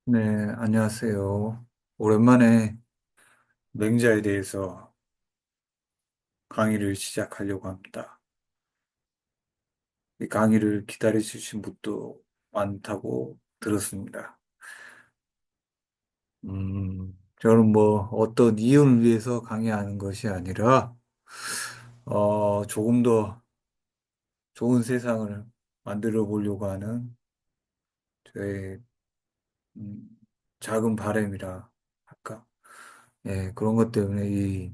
네, 안녕하세요. 오랜만에 맹자에 대해서 강의를 시작하려고 합니다. 이 강의를 기다려주신 분도 많다고 들었습니다. 저는 뭐 어떤 이유를 위해서 강의하는 것이 아니라, 조금 더 좋은 세상을 만들어 보려고 하는 저의, 음, 작은 바람이라 할까. 예, 그런 것 때문에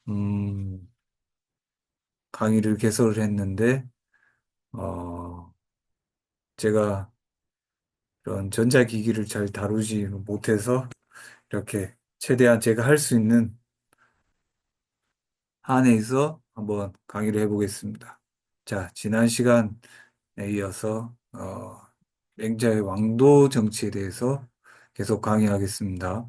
음, 강의를 개설을 했는데, 어, 제가 그런 전자기기를 잘 다루지 못해서 이렇게 최대한 제가 할 수 있는 한에서 한번 강의를 해보겠습니다. 자, 지난 시간에 이어서 맹자의 왕도 정치에 대해서 계속 강의하겠습니다.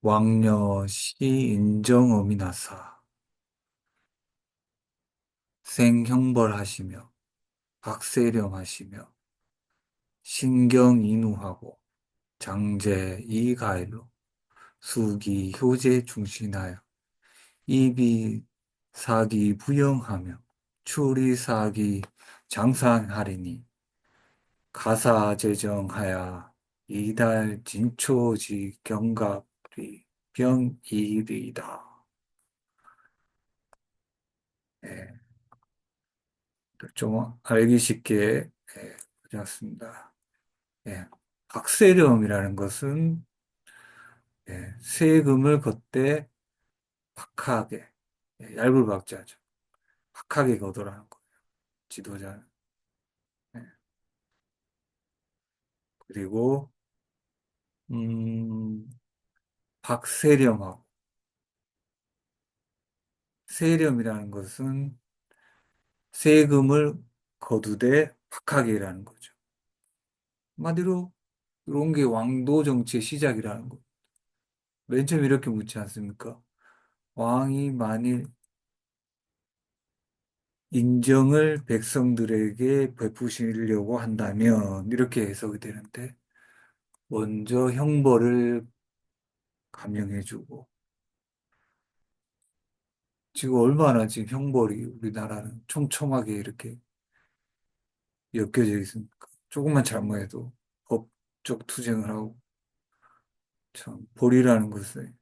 왕려시 인정어미나사 생형벌하시며 박세령하시며 신경인우하고 장제 이가일로 수기 효제 중신하여 이비 사기 부영하며 추리 사기 장사하리니 가사제정하야 이달 진초지 경갑리 병이리다. 예, 좀 알기 쉽게 그렸습니다. 예, 박세렴이라는 것은 세금을 걷되 박하게, 얇을 박자죠. 박하게 거두라는 거예요. 지도자는. 예, 그리고 음, 박세렴하고 세렴이라는 것은 세금을 거두되 박하게라는 거죠. 한마디로 이런 게 왕도 정치의 시작이라는 거. 맨 처음 이렇게 묻지 않습니까? 왕이 만일 인정을 백성들에게 베푸시려고 한다면 이렇게 해석이 되는데 먼저 형벌을 감형해주고 지금 얼마나 지금 형벌이 우리나라는 촘촘하게 이렇게 엮여져 있습니까? 조금만 잘못해도 법적 투쟁을 하고 참 벌이라는 것을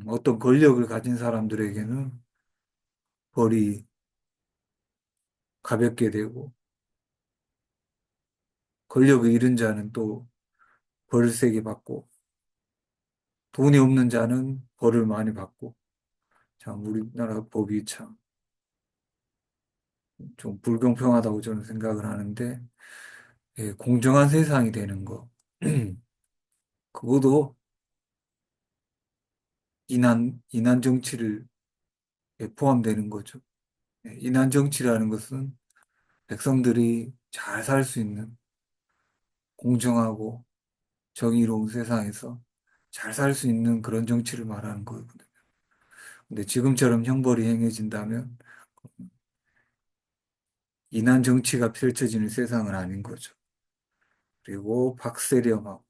어떤 권력을 가진 사람들에게는 벌이 가볍게 되고 권력을 잃은 자는 또 벌을 세게 받고 돈이 없는 자는 벌을 많이 받고 참 우리나라 법이 참 좀 불공평하다고 저는 생각을 하는데 공정한 세상이 되는 거 그것도 이난 정치를 포함되는 거죠. 이난 정치라는 것은 백성들이 잘 살 수 있는 공정하고 정의로운 세상에서 잘 살 수 있는 그런 정치를 말하는 거거든요. 근데 지금처럼 형벌이 행해진다면 이난 정치가 펼쳐지는 세상은 아닌 거죠. 그리고 박세렴하고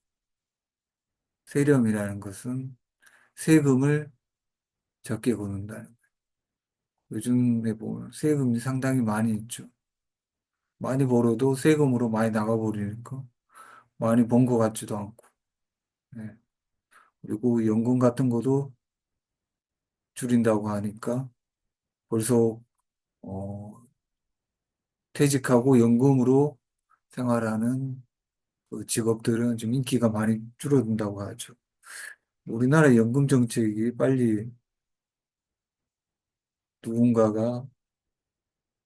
세렴이라는 것은 세금을 적게 걷는다는 거예요. 요즘에 보면 세금이 상당히 많이 있죠. 많이 벌어도 세금으로 많이 나가버리니까 많이 번 것 같지도 않고. 예. 그리고 연금 같은 것도 줄인다고 하니까 벌써 어, 퇴직하고 연금으로 생활하는 그 직업들은 좀 인기가 많이 줄어든다고 하죠. 우리나라 연금 정책이 빨리 누군가가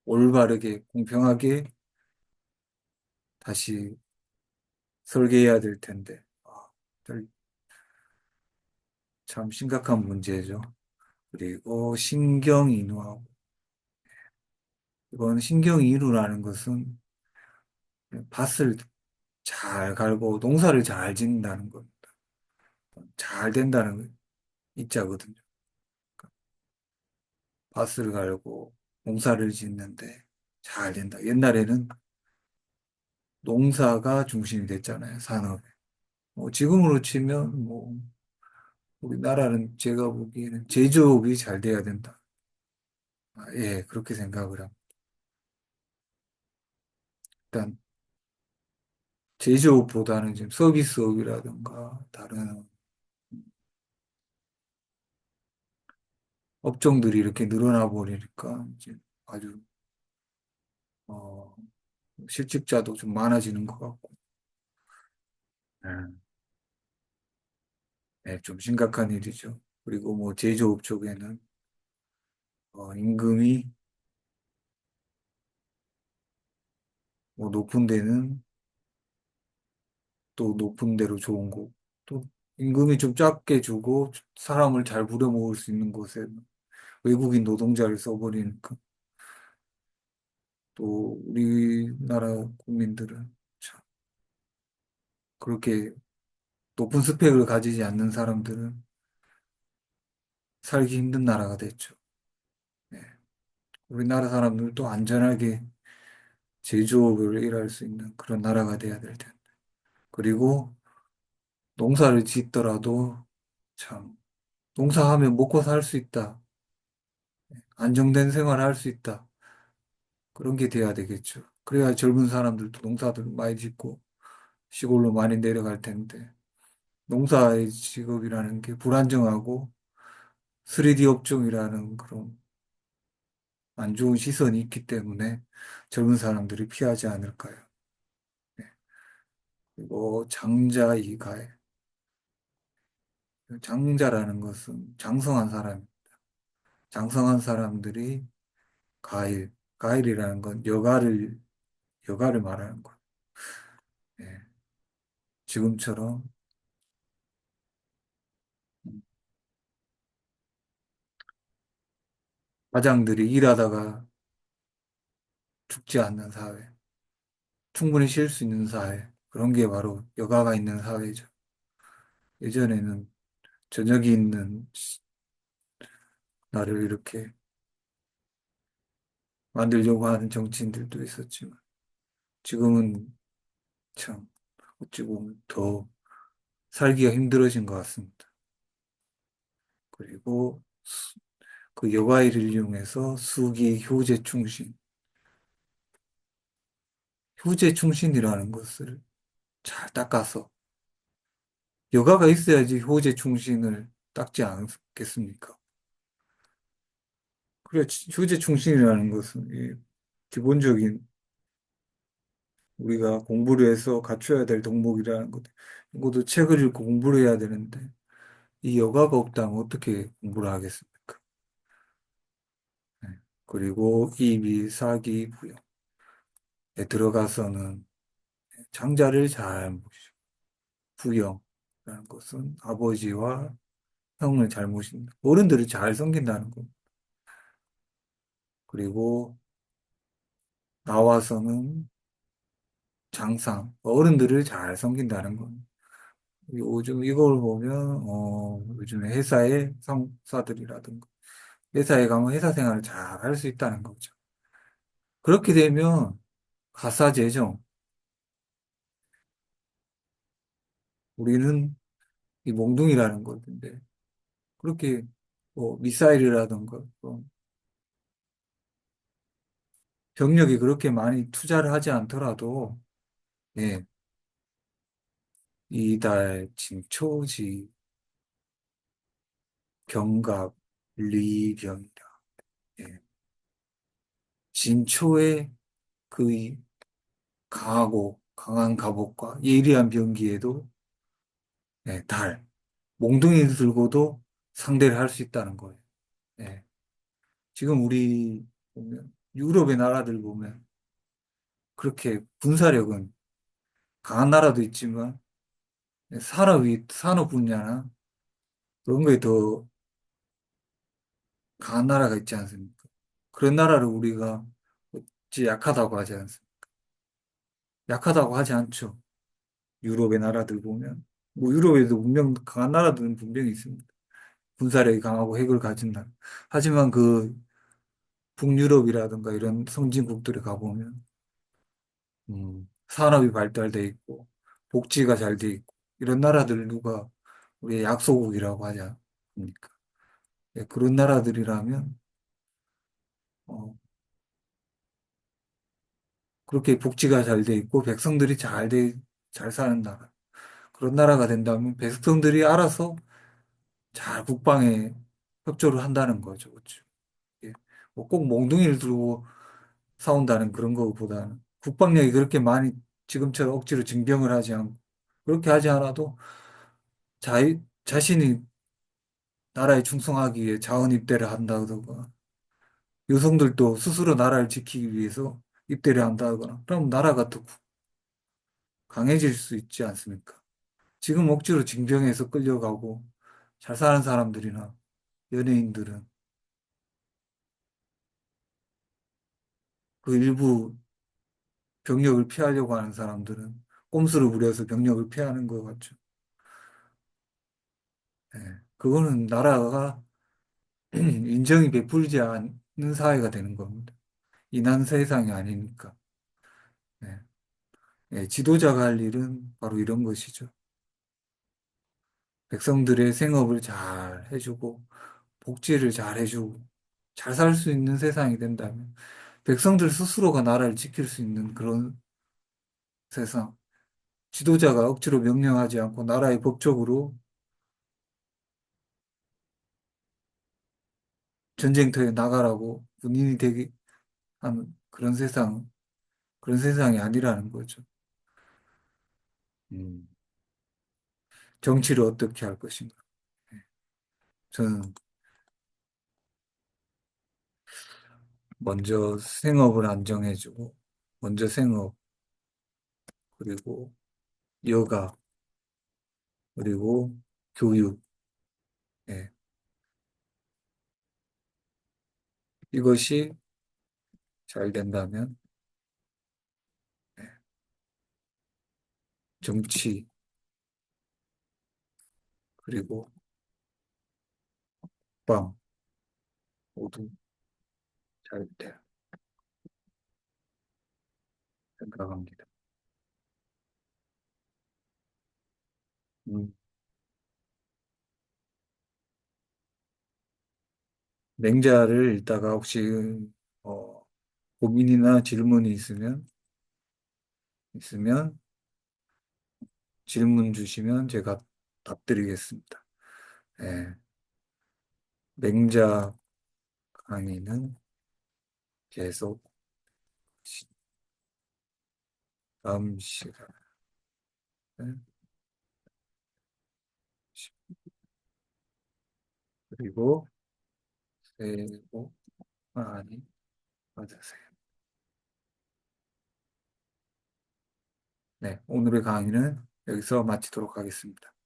올바르게 공평하게 다시 설계해야 될 텐데 참 심각한 문제죠. 그리고 신경인후하고 이건 신경인후라는 것은 밭을 잘 갈고 농사를 잘 짓는다는 것, 잘 된다는 입자거든요. 밭을 갈고 농사를 짓는데 잘 된다. 옛날에는 농사가 중심이 됐잖아요, 산업. 뭐 지금으로 치면 뭐 우리나라는 제가 보기에는 제조업이 잘 돼야 된다. 아, 예, 그렇게 생각을 합니다. 일단 제조업보다는 지금 서비스업이라든가 다른 업종들이 이렇게 늘어나 버리니까 이제 아주 어, 실직자도 좀 많아지는 것 같고, 네, 네, 좀 심각한 일이죠. 그리고 뭐 제조업 쪽에는 임금이 뭐 높은 데는 또 높은 대로 좋은 거, 또 임금이 좀 작게 주고 사람을 잘 부려먹을 수 있는 곳에 외국인 노동자를 써버리니까 또 우리나라 국민들은 참 그렇게 높은 스펙을 가지지 않는 사람들은 살기 힘든 나라가 됐죠. 네. 우리나라 사람들도 안전하게 제조업을 일할 수 있는 그런 나라가 돼야 될 텐데. 그리고 농사를 짓더라도 참 농사하면 먹고 살 수 있다. 안정된 생활을 할 수 있다. 그런 게 돼야 되겠죠. 그래야 젊은 사람들도 농사들 많이 짓고 시골로 많이 내려갈 텐데. 농사의 직업이라는 게 불안정하고 3D 업종이라는 그런 안 좋은 시선이 있기 때문에 젊은 사람들이 피하지 않을까요? 네. 그리고 장자 이가에 장자라는 것은 장성한 사람, 장성한 사람들이 가일, 가일이라는 건 여가를 말하는 것. 예. 지금처럼 과장들이 일하다가 죽지 않는 사회, 충분히 쉴 수 있는 사회, 그런 게 바로 여가가 있는 사회죠. 예전에는 저녁이 있는 나를 이렇게 만들려고 하는 정치인들도 있었지만, 지금은 참, 어찌 보면 더 살기가 힘들어진 것 같습니다. 그리고 그 여가일을 이용해서 수기, 효제, 충신, 효제, 충신이라는 것을 잘 닦아서 여가가 있어야지 효제, 충신을 닦지 않겠습니까? 그래, 효제, 충신이라는 것은 이 기본적인 우리가 공부를 해서 갖춰야 될 덕목이라는 것. 이것도 책을 읽고 공부를 해야 되는데 이 여가가 없다면 어떻게 공부를 하겠습니까? 네. 그리고 이비, 사기, 부영에 들어가서는 장자를 잘 모시고 부영이라는 것은 아버지와 형을 잘 모신다. 어른들을 잘 섬긴다는 것. 그리고 나와서는 장상, 어른들을 잘 섬긴다는 것. 요즘 이걸 보면 요즘에 회사의 상사들이라든가 회사에 가면 회사 생활을 잘 할 수 있다는 거죠. 그렇게 되면 가사제죠. 우리는 이 몽둥이라는 건데 그렇게 뭐 미사일이라든가 병력이 그렇게 많이 투자를 하지 않더라도 예, 이달 진초지 경갑 리병이라 예, 진초의 그 강하고 강한 갑옷과 예리한 병기에도 예, 달 몽둥이 들고도 상대를 할 수 있다는 거예요. 예. 지금 우리 보면 유럽의 나라들 보면 그렇게 군사력은 강한 나라도 있지만 산업 분야나 그런 거에 더 강한 나라가 있지 않습니까? 그런 나라를 우리가 어찌 약하다고 하지 않습니까? 약하다고 하지 않죠. 유럽의 나라들 보면 뭐 유럽에도 분명 강한 나라들은 분명히 있습니다. 군사력이 강하고 핵을 가진 나라. 하지만 그 북유럽이라든가 이런 선진국들에 가보면 산업이 발달돼 있고 복지가 잘 돼 있고 이런 나라들 누가 우리의 약소국이라고 하지 않습니까? 예, 그런 나라들이라면 어, 그렇게 복지가 잘 돼 있고 백성들이 잘 사는 나라 그런 나라가 된다면 백성들이 알아서 잘 국방에 협조를 한다는 거죠. 그렇죠? 예. 뭐꼭 몽둥이를 들고 싸운다는 그런 것보다는 국방력이 그렇게 많이 지금처럼 억지로 징병을 하지 않고 그렇게 하지 않아도 자신이 나라에 충성하기 위해 자원 입대를 한다거나 여성들도 스스로 나라를 지키기 위해서 입대를 한다거나 그럼 나라가 더 강해질 수 있지 않습니까? 지금 억지로 징병해서 끌려가고 잘 사는 사람들이나 연예인들은 그 일부 병력을 피하려고 하는 사람들은 꼼수를 부려서 병력을 피하는 것 같죠. 예. 그거는 나라가 인정이 베풀지 않는 사회가 되는 겁니다. 이난 세상이 아니니까. 예. 예, 지도자가 할 일은 바로 이런 것이죠. 백성들의 생업을 잘 해주고, 복지를 잘 해주고, 잘 살 수 있는 세상이 된다면, 백성들 스스로가 나라를 지킬 수 있는 그런 세상. 지도자가 억지로 명령하지 않고 나라의 법적으로 전쟁터에 나가라고 군인이 되게 하는 그런 세상이 아니라는 거죠. 음. 정치를 어떻게 할 것인가. 저는 먼저 생업을 안정해주고, 먼저 생업, 그리고 여가, 그리고 교육, 예. 이것이 잘 된다면, 예. 정치, 그리고 국방 모두 잘 될 생각합니다. 음, 맹자를 읽다가 혹시 어, 고민이나 질문이 있으면 질문 주시면 제가 답드리겠습니다. 예. 맹자 강의는 계속 다음 시간에 그리고 새해 복 많이 받으세요. 네, 오늘의 강의는 여기서 마치도록 하겠습니다.